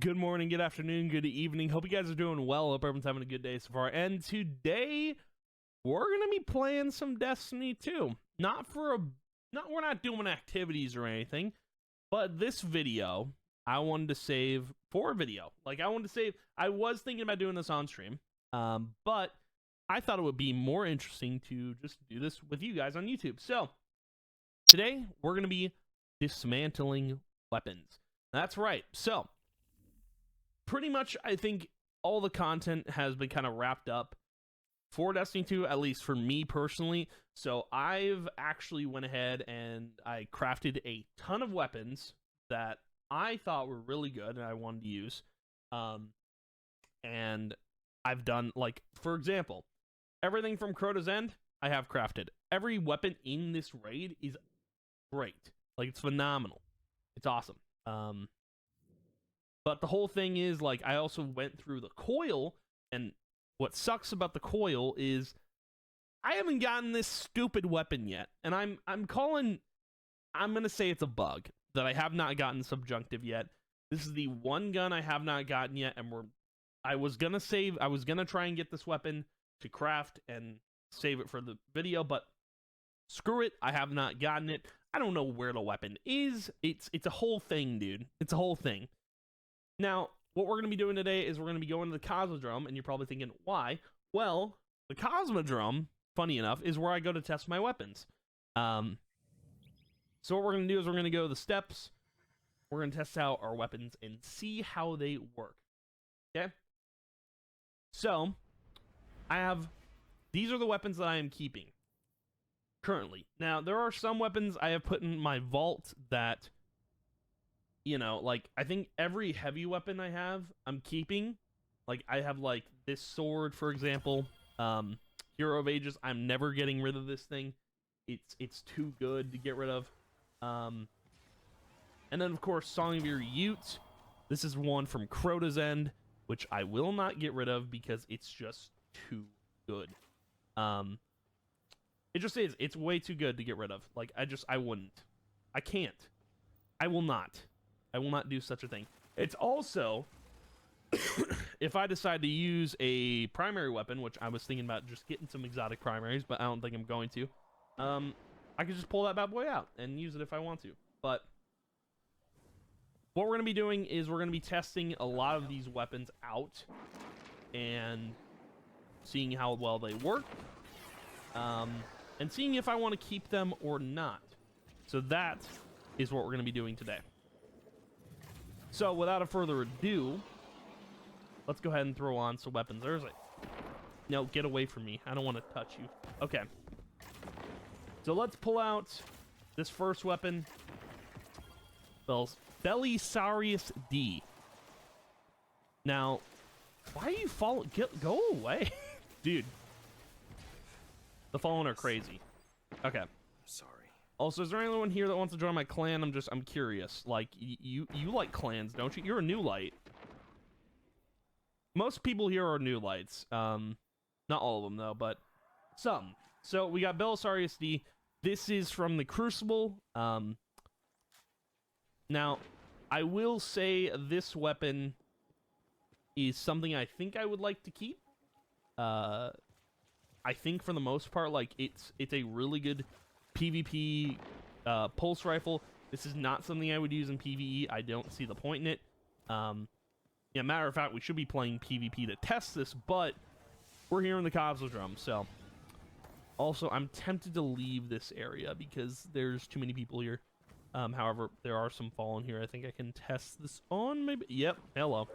Good morning, good afternoon, good evening. Hope you guys are doing well. Hope everyone's having a good day so far. And today we're gonna be playing some Destiny 2. We're not doing activities or anything, but this video I wanted to save for a video. I was thinking about doing this on stream, but I thought it would be more interesting to just do this with you guys on YouTube. So today we're gonna be dismantling weapons. That's right. So pretty much, I think all the content has been kind of wrapped up for Destiny 2, at least for me personally. So I've actually went ahead and I crafted a ton of weapons that I thought were really good and I wanted to use. And I've done, like, for example, everything from Crota's End, I have crafted. Every weapon in this raid is great. Like, it's phenomenal. It's awesome. But the whole thing is, like, I also went through the coil, and what sucks about the coil is I haven't gotten this stupid weapon yet, and I'm gonna say it's a bug that I have not gotten subjunctive yet. This is the one gun I have not gotten yet, and I was gonna try and get this weapon to craft and save it for the video, but screw it, I have not gotten it. I don't know where the weapon is. It's a whole thing, dude. It's a whole thing. Now, what we're going to be doing today is we're going to be going to the Cosmodrome, and you're probably thinking, why? Well, the Cosmodrome, funny enough, is where I go to test my weapons. So what we're going to do is we're going to go to the steps, we're going to test out our weapons and see how they work. Okay? So, these are the weapons that I am keeping currently. Now, there are some weapons I have put in my vault that, you know, like, I think every heavy weapon I have, I'm keeping. Like, I have, like, this sword, for example. Hero of Ages, I'm never getting rid of this thing. It's too good to get rid of. And then, of course, Song of Your Ute. This is one from Crota's End, which I will not get rid of because it's just too good. It just is. It's way too good to get rid of. Like, I wouldn't. I can't. I will not. I will not do such a thing. It's also, if I decide to use a primary weapon, which I was thinking about just getting some exotic primaries, but I don't think I'm going to, I could just pull that bad boy out and use it if I want to. But what we're going to be doing is we're going to be testing a lot of these weapons out and seeing how well they work, and seeing if I want to keep them or not. So that is what we're going to be doing today. So, without a further ado, let's go ahead and throw on some weapons. No, get away from me. I don't want to touch you. Okay. So, let's pull out this first weapon. Belisarius D. Now, why are you following? Go away. Dude. The Fallen are crazy. Okay. Also, is there anyone here that wants to join my clan? I'm curious. Like, you like clans, don't you? You're a new light. Most people here are new lights. Not all of them, though, but some. So, we got Belisarius D. This is from the Crucible. Now, I will say this weapon is something I think I would like to keep. I think for the most part, like, it's a really good PvP pulse rifle. This is not something I would use in PvE. I don't see the point in it. Yeah, matter of fact, we should be playing PvP to test this, but we're here in the Cosmodrome, so. Also, I'm tempted to leave this area because there's too many people here. However, there are some Fallen here. I think I can test this on, maybe. Yep, hello.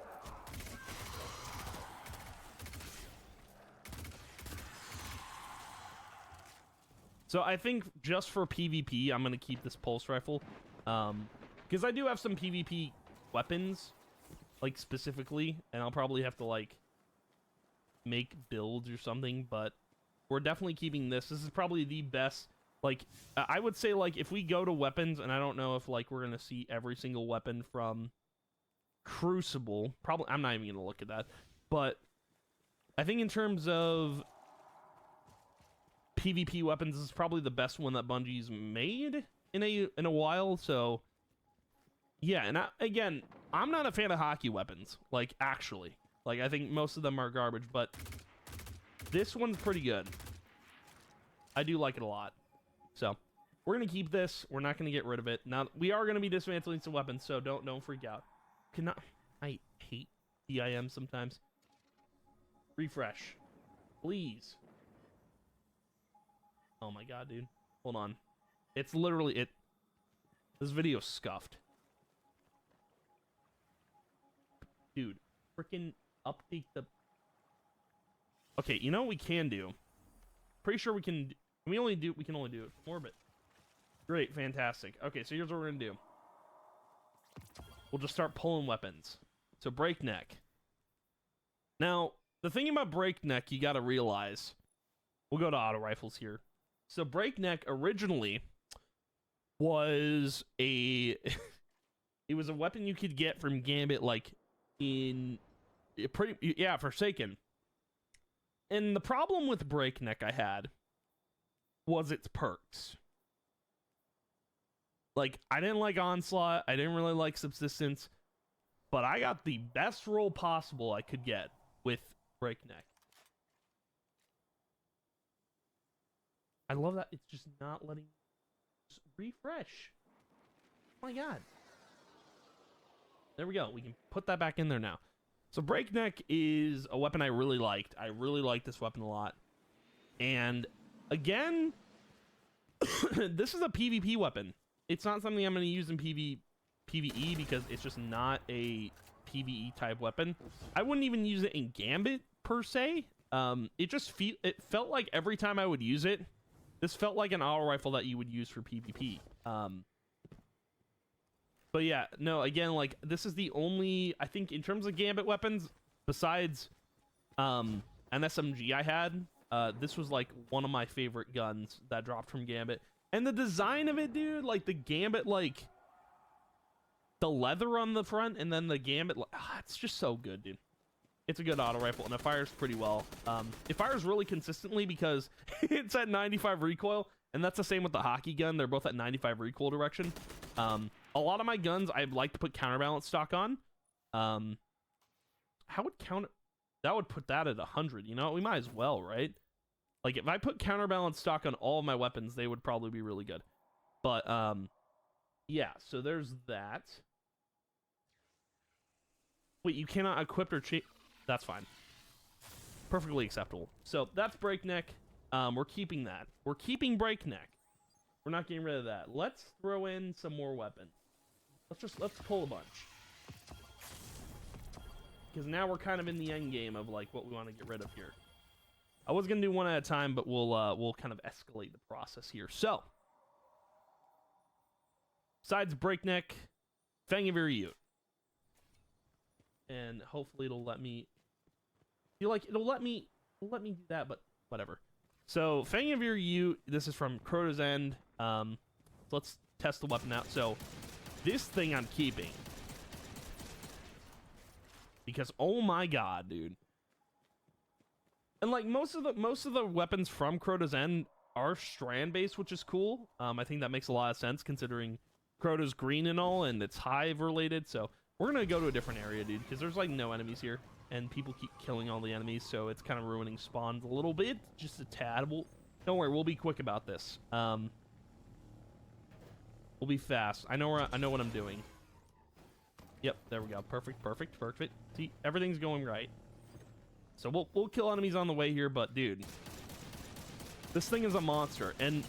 So I think just for PvP, I'm going to keep this pulse rifle. Because I do have some PvP weapons, like, specifically. And I'll probably have to, like, make builds or something. But we're definitely keeping this. This is probably the best. Like, I would say, like, if we go to weapons, and I don't know if, like, we're going to see every single weapon from Crucible. Probably, I'm not even going to look at that. But I think in terms of PvP weapons, is probably the best one that Bungie's made in a while. So yeah, and again, I'm not a fan of hockey weapons, like, actually. Like, I think most of them are garbage, but this one's pretty good. I do like it a lot. So, we're going to keep this. We're not going to get rid of it. Now, we are going to be dismantling some weapons, so don't freak out. I hate DIM sometimes. Refresh. Please. Oh my god, dude. Hold on. It's literally it. This video's scuffed. Dude, freaking update the... Okay, you know what we can do? Pretty sure we can... We can only do it for orbit. Great, fantastic. Okay, so here's what we're gonna do. We'll just start pulling weapons. So breakneck. Now, the thing about breakneck you gotta realize... We'll go to auto rifles here. So breakneck originally was a... It was a weapon you could get from Gambit, like, in... Forsaken. And the problem with breakneck I had was its perks. Like, I didn't like Onslaught, I didn't really like Subsistence, but I got the best roll possible I could get with breakneck. I love that it's just not letting just refresh. Oh my god. There we go. We can put that back in there now. So breakneck is a weapon I really liked. I really liked this weapon a lot. And again, this is a PvP weapon. It's not something I'm going to use in PvE because it's just not a PvE type weapon. I wouldn't even use it in Gambit per se. It felt like every time I would use it, this felt like an auto rifle that you would use for PvP. But yeah, no, again, like, this is the only, I think, in terms of Gambit weapons, besides an SMG I had, this was, like, one of my favorite guns that dropped from Gambit. And the design of it, dude, like, the Gambit, like, the leather on the front, and then the Gambit, it's just so good, dude. It's a good auto rifle, and it fires pretty well. It fires really consistently because it's at 95 recoil, and that's the same with the hockey gun. They're both at 95 recoil direction. A lot of my guns, I'd like to put counterbalance stock on. How would that would put that at 100, you know? We might as well, right? Like, if I put counterbalance stock on all of my weapons, they would probably be really good. But, yeah, so there's that. Wait, you cannot equip or change... That's fine. Perfectly acceptable. So, that's breakneck. We're keeping that. We're keeping breakneck. We're not getting rid of that. Let's throw in some more weapons. Let's pull a bunch. Because now we're kind of in the end game of, like, what we want to get rid of here. I was going to do one at a time, but we'll kind of escalate the process here. So, besides breakneck, Fang of Ute. And hopefully it'll let me... Feel like it'll let me do that, but whatever. So, Fang of Ute, this is from Crota's End. So let's test the weapon out. So, this thing I'm keeping. Because, oh my god, dude. And, like, most of the weapons from Crota's End are strand-based, which is cool. I think that makes a lot of sense, considering Crota's green and all, and it's hive-related. So, we're gonna go to a different area, dude, because there's, like, no enemies here. And people keep killing all the enemies, so it's kind of ruining spawns a little bit. Just a tad. Don't worry, we'll be quick about this. We'll be fast. I know what I'm doing. Yep, there we go. Perfect. See, everything's going right. So we'll kill enemies on the way here, but dude, this thing is a monster. And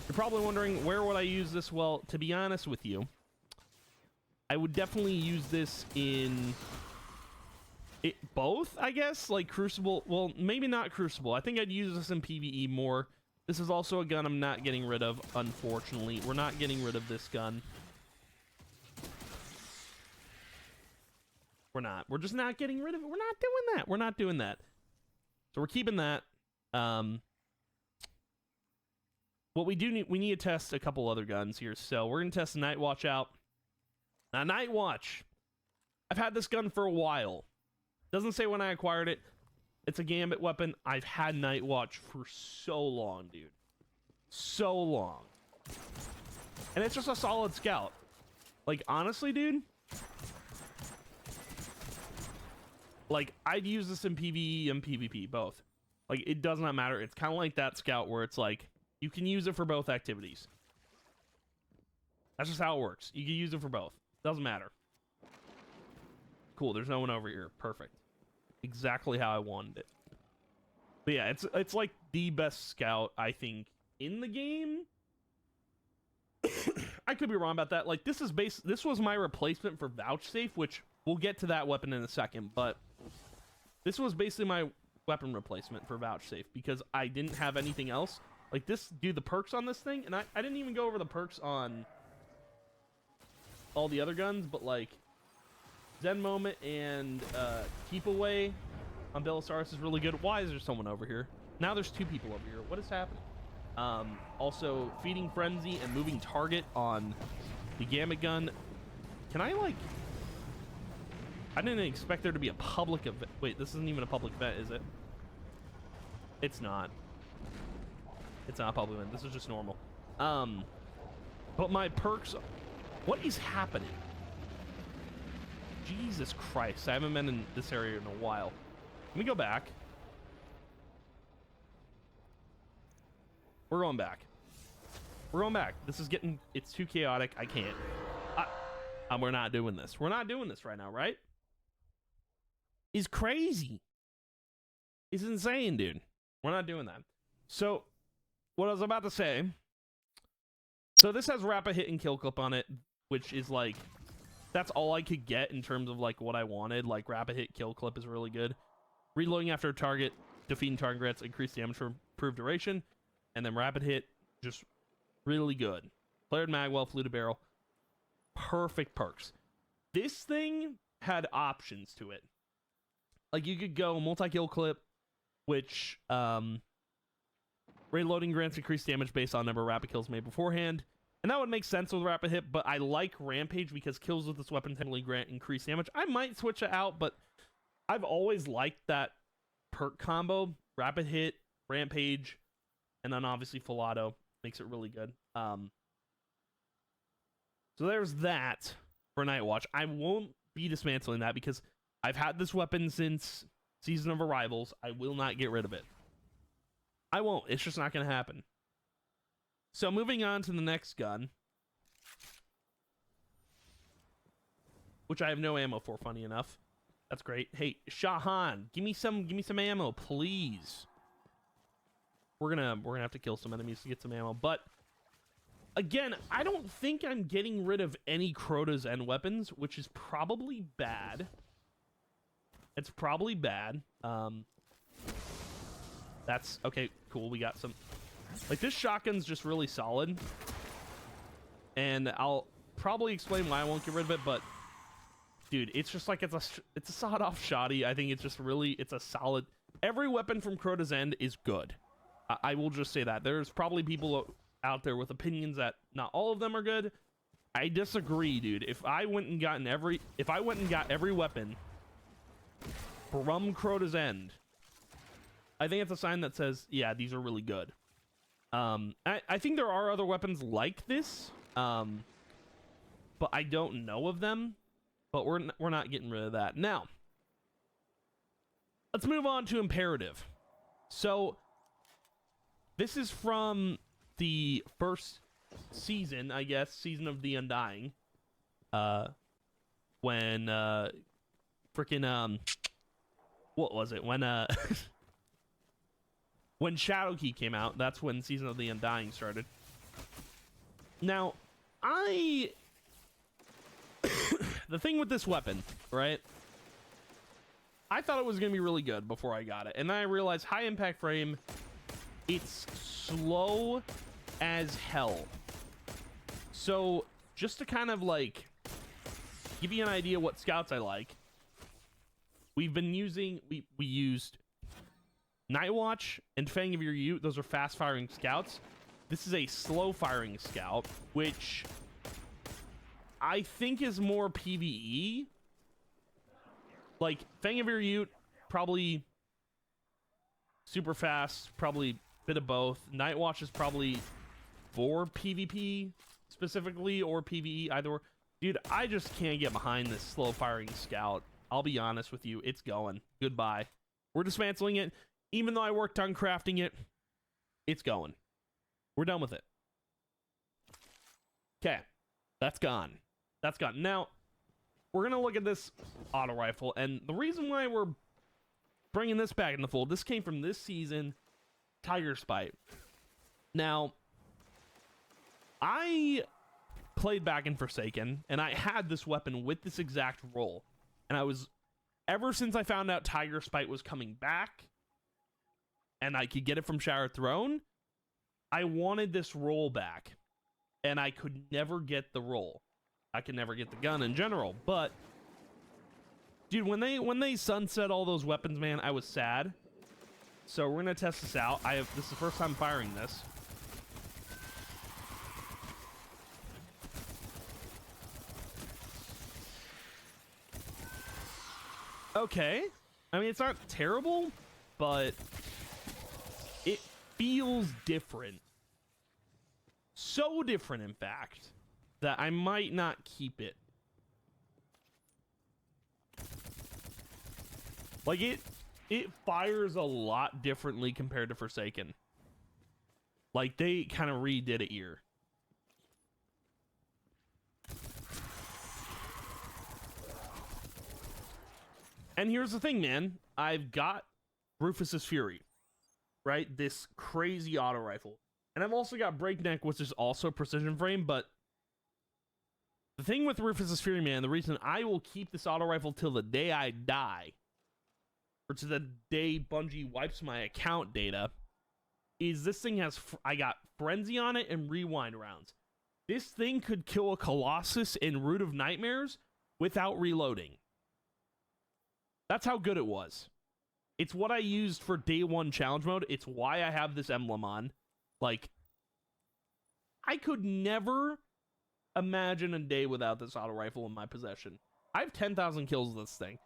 you're probably wondering, where would I use this? Well, to be honest with you, I would definitely use this in both, I guess, like Crucible. Well, maybe not Crucible. I think I'd use this in PvE more. This is also a gun I'm not getting rid of, unfortunately. We're not getting rid of this gun. We're not. We're just not getting rid of it. We're not doing that. We're not doing that. So we're keeping that. What we do need, we need to test a couple other guns here. So we're going to test Night Watch out. Now, Night Watch. I've had this gun for a while. Doesn't say when I acquired it. It's a Gambit weapon. I've had Night Watch for so long, dude. So long. And it's just a solid scout. Like, honestly, dude, Like, I'd use this in PvE and PvP, both. Like, it does not matter. It's kind of like that scout where it's like, you can use it for both activities. That's just how it works. You can use it for both. Doesn't matter. Cool, there's no one over here. Perfect. Exactly how I wanted it. But yeah, it's like the best scout, I think, in the game. I could be wrong about that. Like, this was my replacement for Vouchsafe, which we'll get to that weapon in a second, but this was basically my weapon replacement for Vouchsafe because I didn't have anything else. Like, this, dude, the perks on this thing, and I didn't even go over the perks on all the other guns, but like Zen Moment and Keep Away on Belisarius is really good. Why is there someone over here? Now there's two people over here. What is happening? Also, Feeding Frenzy and Moving Target on the Gamut gun. Can I, like... I didn't expect there to be a public event. Wait, this isn't even a public event, is it? It's not. It's not a public event. This is just normal. But my perks... What is happening? Jesus Christ. I haven't been in this area in a while. Let me go back. We're going back. We're going back. This is getting... It's too chaotic. I can't. We're not doing this. We're not doing this right now, right? Is crazy. It's insane, dude. We're not doing that. So, what I was about to say... So this has rapid hit and kill clip on it, which is like... That's all I could get in terms of like what I wanted. Like, rapid hit kill clip is really good. Reloading after a target, defeating target grants increased damage for improved duration. And then rapid hit, just really good. Flared magwell, fluted barrel. Perfect perks. This thing had options to it. Like, you could go multi-kill clip, which reloading grants increased damage based on number of rapid kills made beforehand. And that would make sense with rapid hit, but I like Rampage because kills with this weapon technically grant increased damage. I might switch it out, but I've always liked that perk combo. Rapid hit, Rampage, and then obviously full auto makes it really good. So there's that for Night Watch. I won't be dismantling that because I've had this weapon since Season of Arrivals. I will not get rid of it. I won't. It's just not going to happen. So moving on to the next gun, which I have no ammo for, funny enough. That's great. Hey, Shahan, give me some ammo, please. We're gonna have to kill some enemies to get some ammo, but again, I don't think I'm getting rid of any Crota's end weapons, which is probably bad. It's probably bad. That's okay. Cool. We got some. Like, this shotgun's just really solid, and I'll probably explain why I won't get rid of it. But dude, it's just like it's a sawed-off shotty. I think it's just really it's a solid. Every weapon from Crota's End is good. I will just say that. There's probably people out there with opinions that not all of them are good. I disagree, dude. If I went and got every weapon from Crota's End, I think it's a sign that says, yeah, these are really good. I think there are other weapons like this, but I don't know of them. But we're not getting rid of that. Now, let's move on to Imperative. So, this is from the first season, I guess, Season of the Undying. When, freaking, what was it? When, when Shadowkey came out, that's when Season of the Undying started. Now, the thing with this weapon, right? I thought it was going to be really good before I got it. And then I realized high impact frame, it's slow as hell. So, just to kind of like give you an idea what scouts I like, we've been using, we used Night Watch and Fang of Your Ute. Those are fast firing scouts. This is a slow firing scout, which I think is more PvE. Like, Fang of Your Ute, probably super fast, probably bit of both. Night Watch is probably for PvP specifically, or PvE, either or. Dude, I just can't get behind this slow firing scout. I'll be honest with you. It's going. Goodbye. We're dismantling it. Even though I worked on crafting it, it's going. We're done with it. Okay. That's gone. That's gone. Now, we're going to look at this auto rifle. And the reason why we're bringing this back in the fold, this came from this season, Tiger Spite. Now, I played back in Forsaken, and I had this weapon with this exact roll. And I was, ever since I found out Tiger Spite was coming back, and I could get it from Shattered Throne, I wanted this roll back. And I could never get the roll. I could never get the gun in general. But, dude, when they sunset all those weapons, man, I was sad. So we're gonna test this out. This is the first time firing this. Okay. I mean, it's not terrible, but it feels different. So different, in fact, that I might not keep it. Like, it fires a lot differently compared to Forsaken. Like, they kind of redid it here. And here's the thing, man. I've got Rufus's Fury, right? This crazy auto rifle. And I've also got Breakneck, which is also precision frame, but the thing with Rufus's Fury, man, the reason I will keep this auto rifle till the day I die, or to the day Bungie wipes my account data, is this thing has, I got Frenzy on it and Rewind rounds. This thing could kill a Colossus in Root of Nightmares without reloading. That's how good it was. It's what I used for day one challenge mode. It's why I have this emblem on. Like, I could never imagine a day without this auto rifle in my possession. I have 10,000 kills with this thing.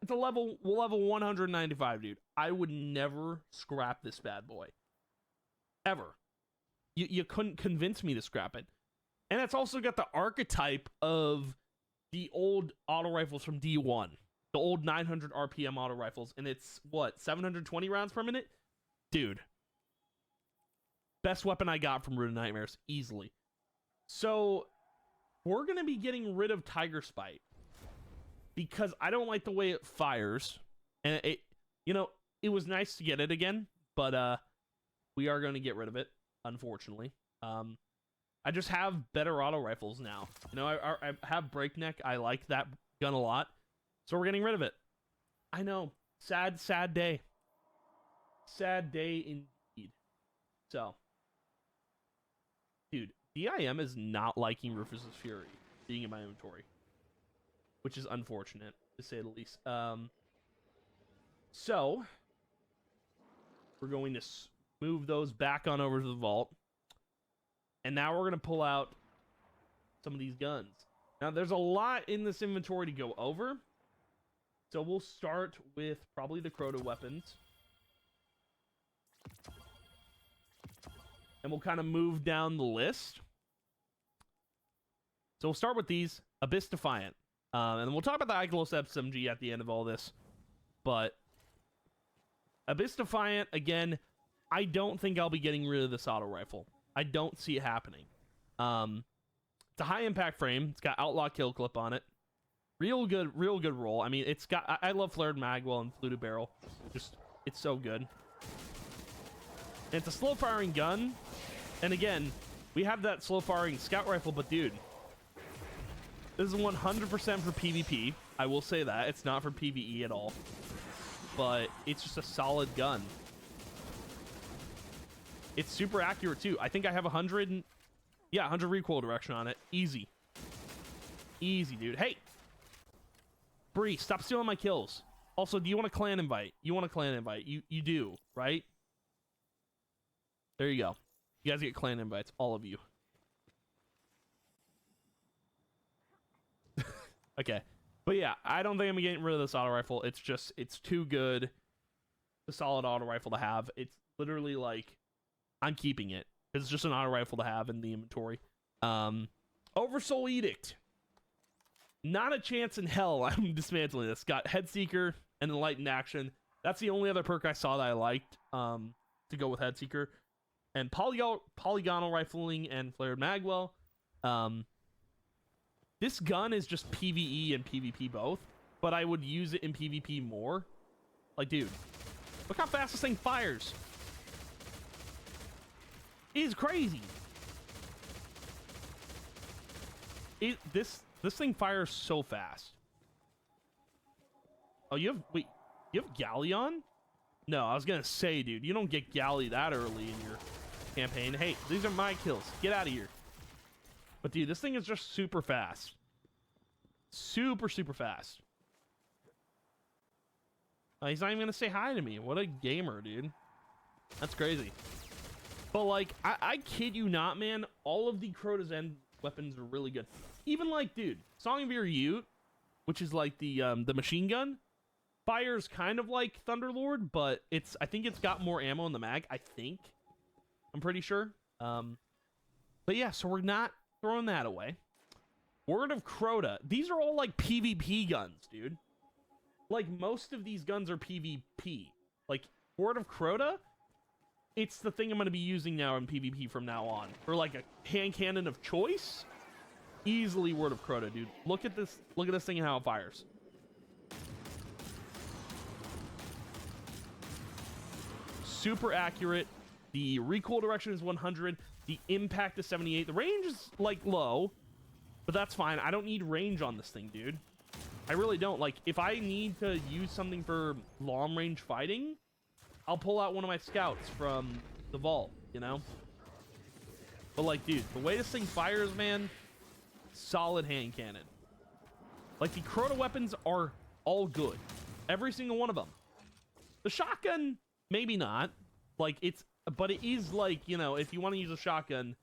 It's a level 195, dude. I would never scrap this bad boy. Ever. You couldn't convince me to scrap it. And it's also got the archetype of the old auto rifles from D1. The old 900 RPM auto rifles. And it's, what, 720 rounds per minute? Dude. Best weapon I got from Root of Nightmares. Easily. So, we're going to be getting rid of Tiger Spite. Because I don't like the way it fires. And it, you know, it was nice to get it again. But, we are going to get rid of it. Unfortunately. I just have better auto rifles now. You know, I have Breakneck. I like that gun a lot. So we're getting rid of it. I know. Sad, sad day. Sad day indeed. So. Dude, DIM is not liking Rufus's Fury being in my inventory. Which is unfortunate, to say the least. So. We're going to move those back on over to the vault. And now we're going to pull out some of these guns. Now, there's a lot in this inventory to go over. So we'll start with probably the Crota weapons. And we'll kind of move down the list. So we'll start with these. Abyss Defiant. And then we'll talk about the Ikelos SMG at the end of all this. But Abyss Defiant, again, I don't think I'll be getting rid of this auto rifle. I don't see it happening. It's a high impact frame. It's got outlaw kill clip on it. Real good roll. I mean, it's got. I love flared magwell and fluted barrel. Just, it's so good. And it's a slow firing gun. And again, we have that slow firing scout rifle, but dude, this is 100% for PvP. I will say that it's not for PvE at all. But it's just a solid gun. It's super accurate too. I think I have 100. Yeah, 100 recoil direction on it. Easy. Easy, dude. Hey! Bree, stop stealing my kills. Also, do you want a clan invite? You want a clan invite. You do, right? There you go. You guys get clan invites. All of you. Okay. But yeah, I don't think I'm getting rid of this auto rifle. It's just, it's too good. It's a solid auto rifle to have. It's literally like, I'm keeping it. It's just an auto rifle to have in the inventory. Oversoul Edict. Not a chance in hell I'm dismantling this. Got Headseeker and Enlightened Action. That's the only other perk I saw that I liked to go with Headseeker. And Polygonal Rifling and Flared Magwell. This gun is just PvE and PvP both, but I would use it in PvP more. Like, dude, look how fast this thing fires. It is crazy. This thing fires so fast. Oh, you have Galleon? No, I was gonna say, dude, you don't get Galley that early in your campaign. Hey, these are my kills. Get out of here. But dude, this thing is just super fast. Super fast. He's not even gonna say hi to me. What a gamer, dude. That's crazy. But like, I kid you not, man. All of the Crota's End weapons are really good. Even like, dude, Song of Your Ute, which is like the machine gun, fires kind of like Thunderlord, but I think it's got more ammo in the mag. I'm pretty sure. But yeah, so we're not throwing that away. Word of Crota. These are all like PvP guns, dude. Like most of these guns are PvP. Like Word of Crota, it's the thing I'm going to be using now in PvP from now on. For like a hand cannon of choice, easily Word of Crota, dude. Look at this thing and how it fires. Super accurate. The recoil direction is 100. The impact is 78. The range is like low, but that's fine. I don't need range on this thing, dude. I really don't. Like, if I need to use something for long range fighting, I'll pull out one of my scouts from the vault, you know? But like, dude, the way this thing fires, man, solid hand cannon. Like, the Crota weapons are all good. Every single one of them. The shotgun, maybe not. Like, but it is like, you know, if you want to use a shotgun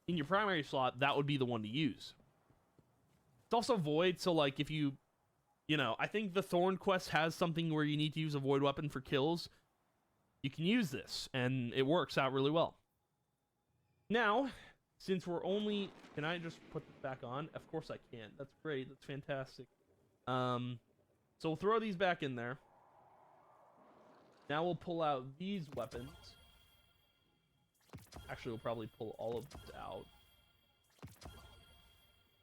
in your primary slot, that would be the one to use. It's also void, so like, if you know, I think the Thorn Quest has something where you need to use a void weapon for kills. You can use this, and it works out really well. Now, since we're only... Can I just put this back on? Of course I can. That's great. That's fantastic. So we'll throw these back in there. Now we'll pull out these weapons. Actually, we'll probably pull all of these out.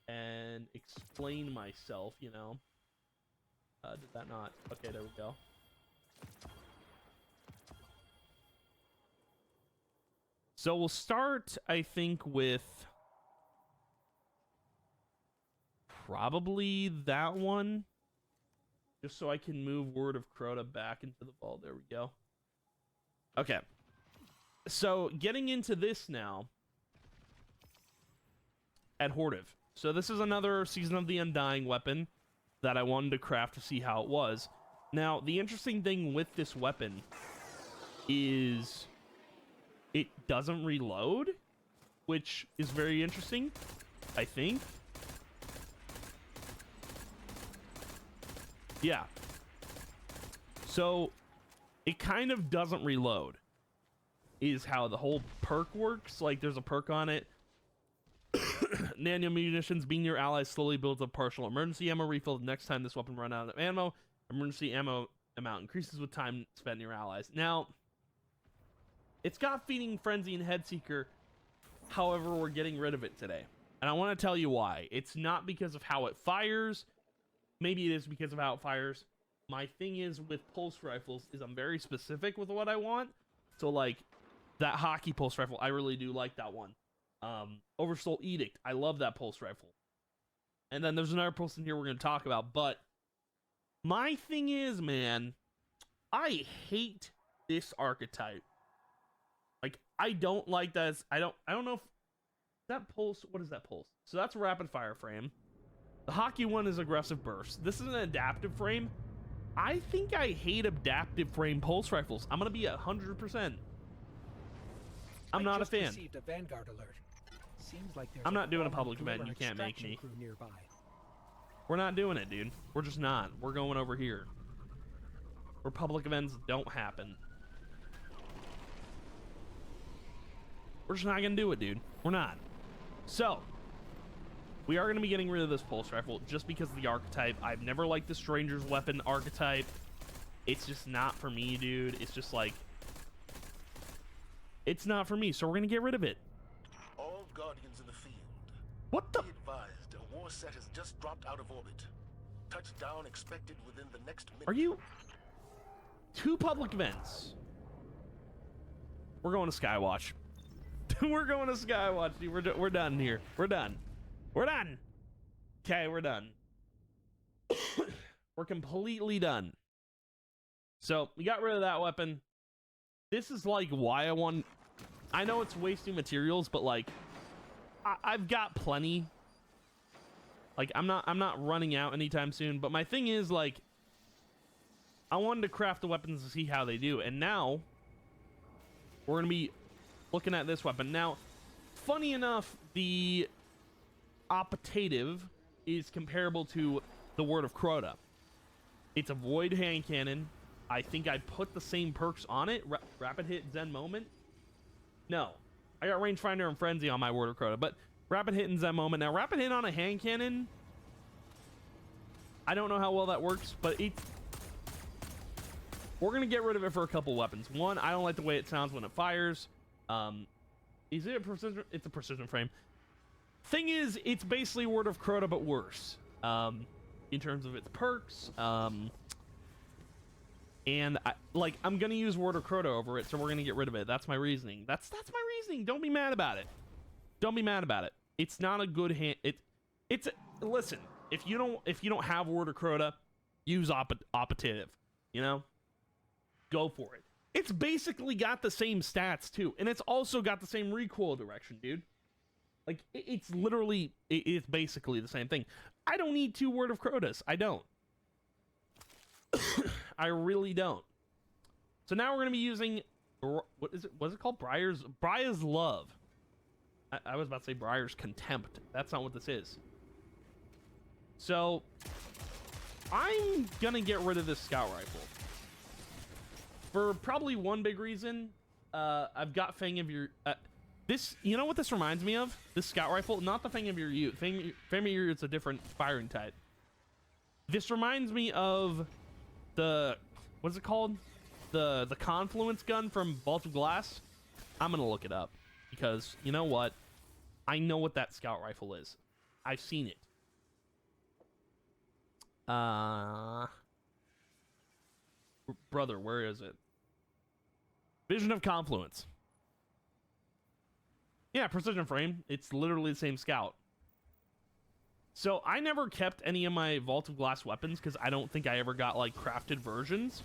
And explain myself, you know. Did that not? Okay, there we go. So we'll start, I think, with probably that one. Just so I can move Word of Crota back into the vault. There we go. Okay. So getting into this now. Adhortive. So this is another Season of the Undying weapon that I wanted to craft to see how it was. Now, the interesting thing with this weapon is it doesn't reload, which is very interesting, I think. Yeah. So, it kind of doesn't reload, is how the whole perk works. Like, there's a perk on it. Nano munitions, being your ally slowly builds up partial emergency ammo refill. Next time this weapon runs out of ammo, emergency ammo amount increases with time spent in your allies. Now, it's got Feeding Frenzy and Headseeker. However, we're getting rid of it today. And I want to tell you why. It's not because of how it fires. Maybe it is because of how it fires. My thing is with pulse rifles is I'm very specific with what I want. So like that hockey pulse rifle, I really do like that one. Oversoul Edict, I love that pulse rifle. And then there's another pulse in here we're going to talk about. But my thing is, man, I hate this archetype. Like, I don't like that. I don't know if that pulse, what is that pulse? So that's a rapid fire frame. The hockey one is aggressive burst. This is an adaptive frame. I think I hate adaptive frame pulse rifles. I'm going to be 100%. I'm not a fan. Received a Vanguard alert. Seems like there's I'm not doing a public event. You can't make me. Nearby. We're not doing it, dude. We're just not. We're going over here. Where public events don't happen. We're just not going to do it, dude. We're not. So, we are going to be getting rid of this pulse rifle just because of the archetype. I've never liked the stranger's weapon archetype. It's just not for me, dude. It's just like, it's not for me, so we're going to get rid of it. All Guardians in the field. What the? Be advised, a war set has just dropped out of orbit. Touchdown expected within the next minute. Are you? 2 public events. We're going to Skywatch. We're going to Skywatch, dude. We're done here. We're done. We're done. Okay, we're done. We're completely done. So, we got rid of that weapon. This is like why I want... I know it's wasting materials, but like... I've got plenty. Like, I'm not running out anytime soon. But my thing is, like... I wanted to craft the weapons to see how they do. And now... we're going to be looking at this weapon. Now, funny enough, the optative is comparable to the Word of Crota. It's a void hand cannon. I think I put the same perks on it. Rapid hit, Zen moment. No, I got rangefinder and frenzy on my Word of Crota, but rapid hit and Zen moment. Now, rapid hit on a hand cannon, I don't know how well that works, but we're gonna get rid of it for a couple weapons. One, I don't like the way it sounds when it fires. Is it a precision? It's a precision frame. Thing is, it's basically Word of Crota, but worse. In terms of its perks. And I'm gonna use Word of Crota over it, so we're gonna get rid of it. That's my reasoning. That's my reasoning. Don't be mad about it. Don't be mad about it. It's not a good hand. Listen. If you don't have Word of Crota, use optative. You know, go for it. It's basically got the same stats too, and it's also got the same recoil direction, dude. Like it's literally, it's basically the same thing. I don't need 2 Word of Crotas. I don't. I really don't. So now we're going to be using, what is it called? Briar's Love. I was about to say Briar's Contempt. That's not what this is. So I'm going to get rid of this scout rifle. For probably one big reason. I've got Fang of Your... this, you know what this reminds me of? This scout rifle, not the Fang of Your Youth. Fang of Your Youth is a different firing type. This reminds me of the, what's it called? The Confluence gun from Vault of Glass. I'm gonna look it up because you know what? I know what that scout rifle is. I've seen it. Brother, where is it? Vision of Confluence. Yeah, precision frame. It's literally the same scout. So I never kept any of my Vault of Glass weapons because I don't think I ever got like crafted versions.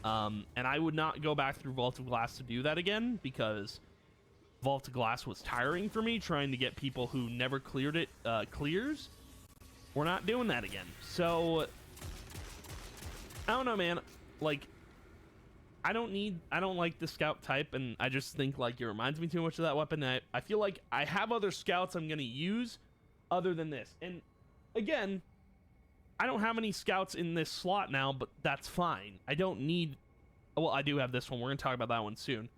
And I would not go back through Vault of Glass to do that again because Vault of Glass was tiring for me trying to get people who never cleared it clears. We're not doing that again. So I don't know, man. Like I don't like the scout type, and I just think like it reminds me too much of that weapon. I feel like I have other scouts I'm gonna use other than this. And again, I don't have any scouts in this slot now, but that's fine. I don't need... Well, I do have this one. We're going to talk about that one soon.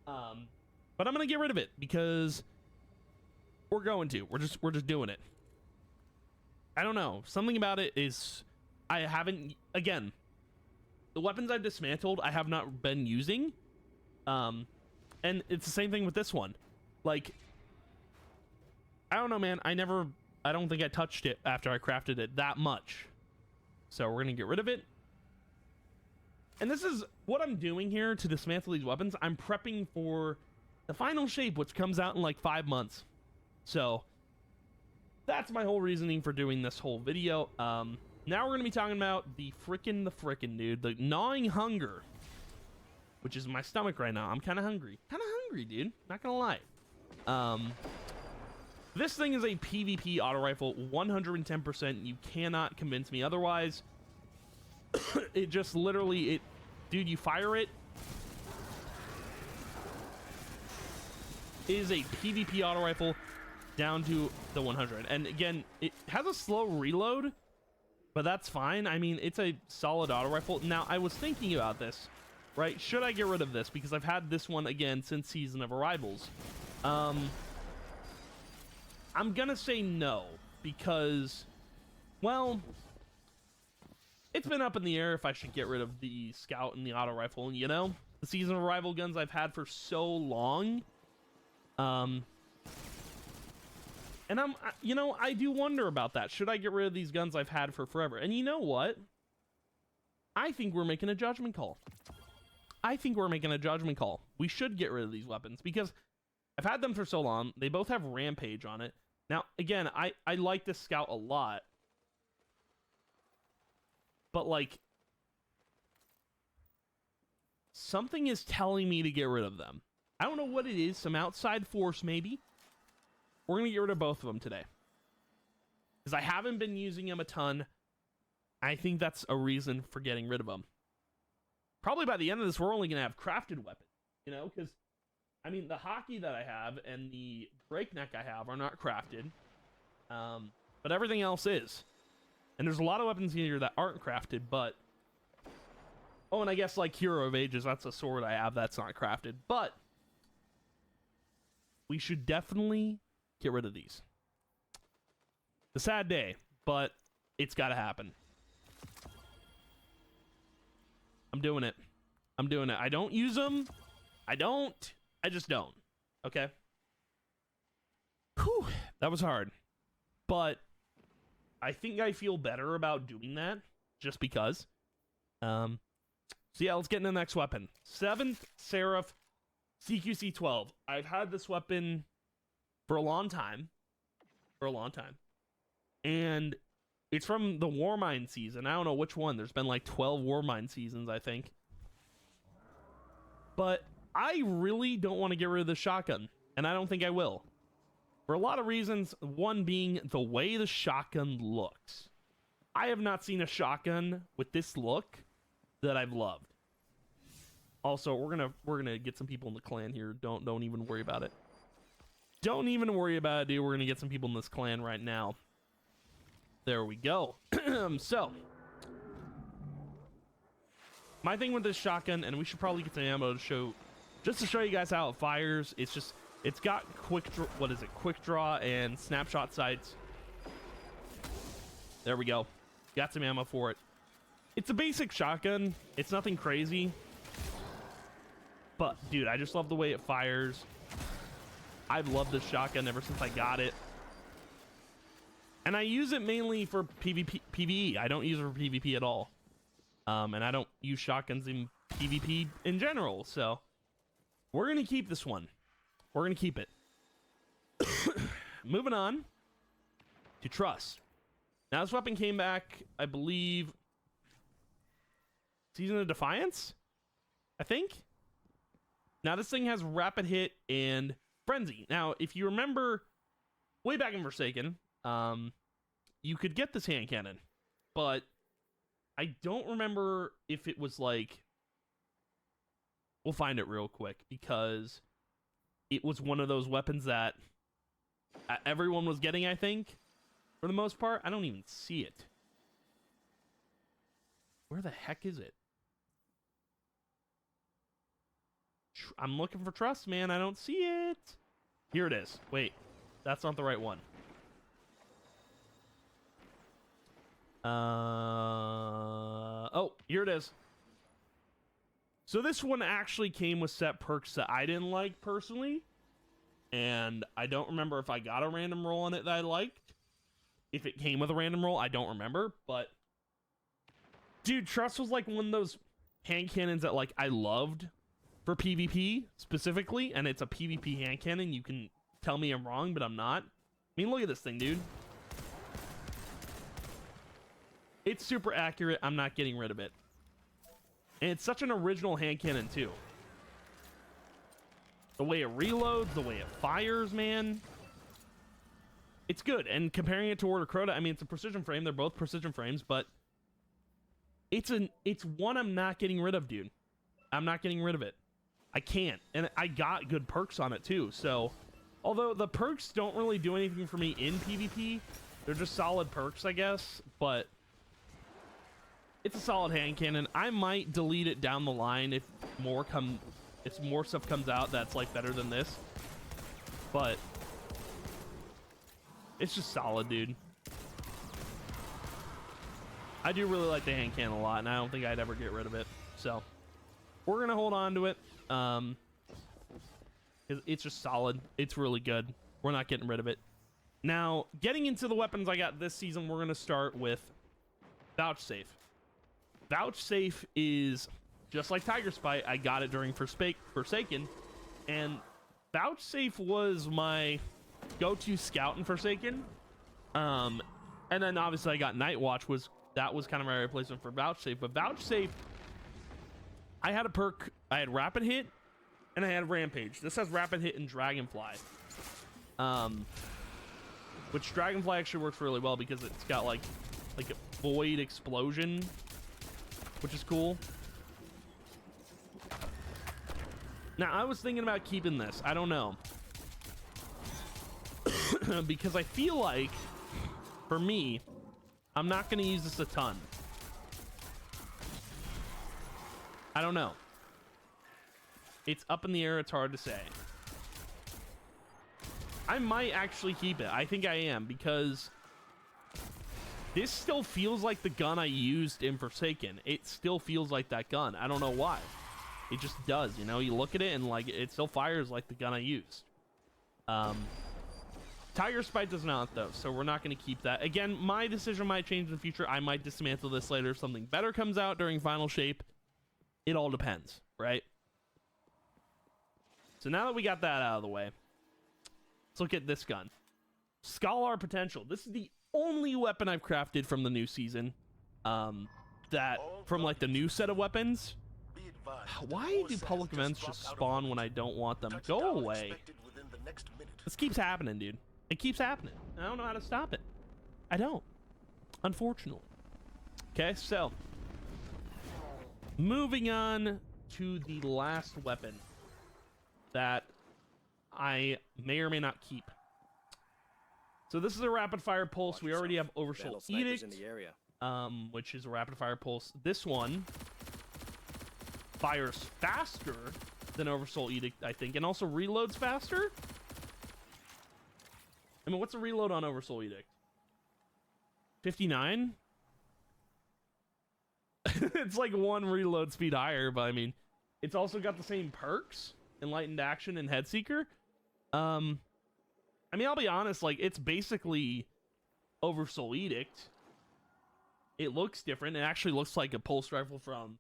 But I'm going to get rid of it because we're going to. We're just doing it. I don't know. Something about it is... I haven't... Again, the weapons I've dismantled, I have not been using. And it's the same thing with this one. Like... I don't know, man. I don't think I touched it after I crafted it that much. So we're going to get rid of it. And this is what I'm doing here to dismantle these weapons. I'm prepping for the final shape, which comes out in like 5 months. So that's my whole reasoning for doing this whole video. Now we're going to be talking about the frickin', dude. The gnawing hunger, which is my stomach right now. I'm kind of hungry. Dude. Not going to lie. This thing is a PvP auto rifle, 110%. You cannot convince me otherwise. It just literally, dude, you fire it. It is a PvP auto rifle down to the 100. And again, it has a slow reload, but that's fine. I mean, it's a solid auto rifle. Now, I was thinking about this, right? Should I get rid of this? Because I've had this one again since Season of Arrivals. I'm gonna say no. because, well, it's been up in the air if I should get rid of the scout and the auto rifle. And, you know, the season of rival guns I've had for so long. And you know, I do wonder about that. Should I get rid of these guns I've had for forever? And you know what? I think we're making a judgment call. I think we're making a judgment call. We should get rid of these weapons because I've had them for so long. They both have Rampage on it. Now, again, I like this scout a lot. But, like, something is telling me to get rid of them. I don't know what it is. Some outside force, maybe. We're going to get rid of both of them today. Because I haven't been using them a ton. I think that's a reason for getting rid of them. Probably by the end of this, we're only going to have crafted weapons. You know, because, I mean, the hockey that I have and the breakneck I have are not crafted. But everything else is. And there's a lot of weapons here that aren't crafted, but... Oh, and I guess, like, Hero of Ages, that's a sword I have that's not crafted. But we should definitely get rid of these. It's a sad day, but it's got to happen. I'm doing it. I'm doing it. I don't use them. I don't. I just don't. Okay? Whew. That was hard. But I think I feel better about doing that just because. So yeah, let's get into the next weapon. 7th Seraph CQC 12. I've had this weapon for a long time. And it's from the Warmind season. I don't know which one. There's been like 12 Warmind seasons, I think. But I really don't want to get rid of the shotgun. And I don't think I will. For a lot of reasons. One being the way the shotgun looks. I have not seen a shotgun with this look that I've loved. Also, we're gonna get some people in the clan here. Don't even worry about it. Don't even worry about it, dude. We're gonna get some people in this clan right now. There we go. So, my thing with this shotgun, and we should probably get some ammo to show, just to show you guys how it fires. It's got quick draw and snapshot sights. There we go. Got some ammo for it. It's a basic shotgun. It's nothing crazy. But, dude, I just love the way it fires. I've loved this shotgun ever since I got it. And I use it mainly for PvE. I don't use it for PvP at all. And I don't use shotguns in PvP in general. So, we're going to keep this one. We're going to keep it. Moving on to Trust. Now, this weapon came back, I believe, Season of Defiance? I think? Now, this thing has Rapid Hit and Frenzy. Now, if you remember, way back in Forsaken, you could get this hand cannon. But I don't remember if it was like... We'll find it real quick, because it was one of those weapons that everyone was getting, I think, for the most part. I don't even see it. Where the heck is it? I'm looking for Trust, man. I don't see it. Here it is. Wait, that's not the right one. Oh, here it is. So this one actually came with set perks that I didn't like personally. And I don't remember if I got a random roll on it that I liked. If it came with a random roll, I don't remember. But, dude, Trust was like one of those hand cannons that like I loved for PvP specifically. And it's a PvP hand cannon. You can tell me I'm wrong, but I'm not. I mean, look at this thing, dude. It's super accurate. I'm not getting rid of it. And it's such an original hand cannon, too. The way it reloads, the way it fires, man. It's good. And comparing it to Order Crota, I mean, it's a precision frame. They're both precision frames, but it's one I'm not getting rid of, dude. I'm not getting rid of it. I can't. And I got good perks on it, too. So, although the perks don't really do anything for me in PvP, they're just solid perks, I guess. But it's a solid hand cannon. I might delete it down the line if more stuff comes out that's like better than this. But it's just solid, dude. I do really like the hand cannon a lot, and I don't think I'd ever get rid of it. So we're gonna hold on to it. It's just solid. It's really good. We're not getting rid of it. Now, getting into the weapons I got this season, we're gonna start with Vouchsafe. Vouchsafe is just like Tiger Spite. I got it during Forsaken, and Vouchsafe was my go-to scout in Forsaken. And then obviously I got Night Watch. That was kind of my replacement for Vouchsafe. But Vouchsafe, I had a perk. I had Rapid Hit, and I had Rampage. This has Rapid Hit and Dragonfly. Which Dragonfly actually works really well because it's got like a void explosion, which is cool. Now, I was thinking about keeping this. I don't know. Because I feel like, for me, I'm not going to use this a ton. I don't know. It's up in the air. It's hard to say. I might actually keep it. I think I am, because this still feels like the gun I used in Forsaken. It still feels like that gun. I don't know why. It just does, you know? You look at it and like it still fires like the gun I used. Tiger Spite does not, though, so we're not going to keep that. Again, my decision might change in the future. I might dismantle this later if something better comes out during Final Shape. It all depends, right? So now that we got that out of the way, let's look at this gun. Scholar Potential. This is the only weapon I've crafted from the new season. That from like the new set of weapons. Why do public events just spawn when I don't want them? Go away. This keeps happening, dude. It keeps happening. I don't know how to stop it. I don't. Unfortunately. Okay, so moving on to the last weapon that I may or may not keep. So this is a rapid fire pulse. We already have Oversoul Edict, which is a rapid fire pulse. This one fires faster than Oversoul Edict, I think, and also reloads faster. I mean, what's the reload on Oversoul Edict? 59? It's like one reload speed higher, but I mean, it's also got the same perks, Enlightened Action and Headseeker. I mean, I'll be honest, like, it's basically Oversoul Edict. It looks different. It actually looks like a pulse rifle from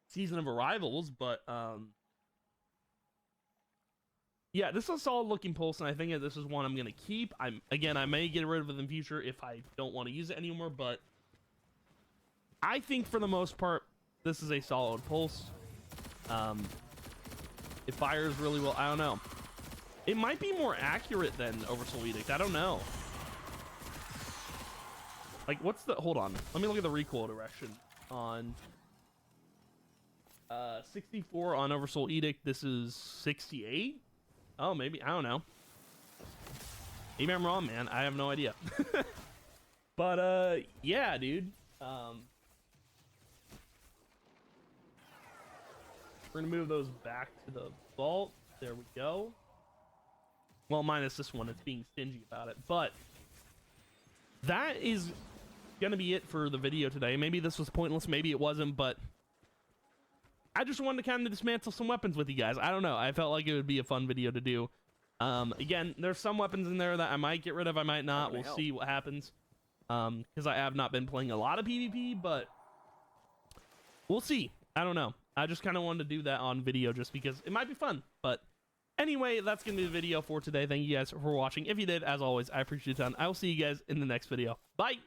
Season of Arrivals, but yeah, this is a solid looking pulse, and I think that this is one I'm gonna keep. I may get rid of it in the future if I don't want to use it anymore, but I think for the most part this is a solid pulse. It fires really well. I don't know. It might be more accurate than Oversoul Edict. I don't know. Like, what's the... Hold on. Let me look at the recoil direction on 64 on Oversoul Edict. This is 68? Oh, maybe. I don't know. Maybe I'm wrong, man. I have no idea. But, yeah, dude. We're going to move those back to the vault. There we go. Well, minus this one. It's being stingy about it. But that is going to be it for the video today. Maybe this was pointless. Maybe it wasn't. But I just wanted to kind of dismantle some weapons with you guys. I don't know. I felt like it would be a fun video to do. Again, there's some weapons in there that I might get rid of. I might not. We'll see what happens. Because I have not been playing a lot of PvP. But we'll see. I don't know. I just kind of wanted to do that on video just because it might be fun. But anyway, that's going to be the video for today. Thank you guys for watching. If you did, as always, I appreciate it a ton. I will see you guys in the next video. Bye!